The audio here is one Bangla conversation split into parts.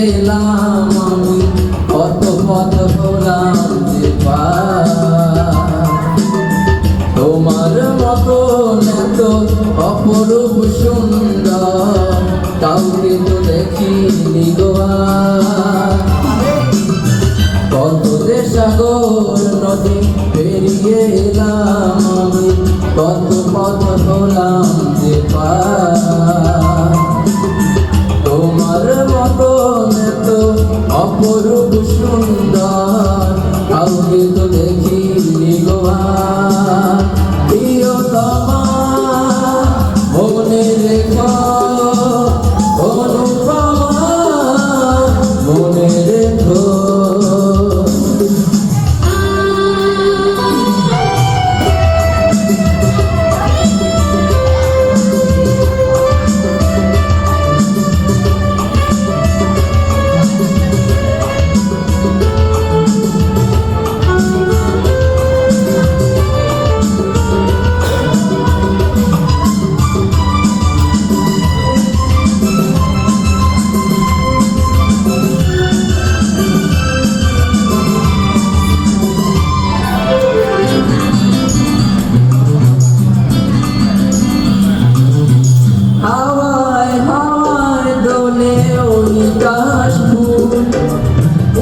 এলাম আমি, কত পথ হলাম যে পার। তোমার মতো এত অপরূপ সুন্দর কাউকে তো দেখিনি গো আর। কত যে সাগর নদী পেরিয়ে এলাম আমি, কত পথ হলাম যে পার। তোমার মতো এত অপরূপ সুন্দর কাউকে তো দেখিনি গো আর। প্রিয়তমা মনে রেখো, অনুপমা মনে রেখো।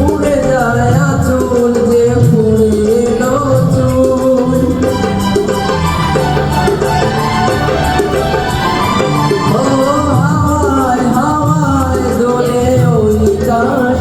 উড়ে যায় আঁচল যে ফুলের চুল, হাওয়ায় হাওয়ায় দোলে ওই কাশ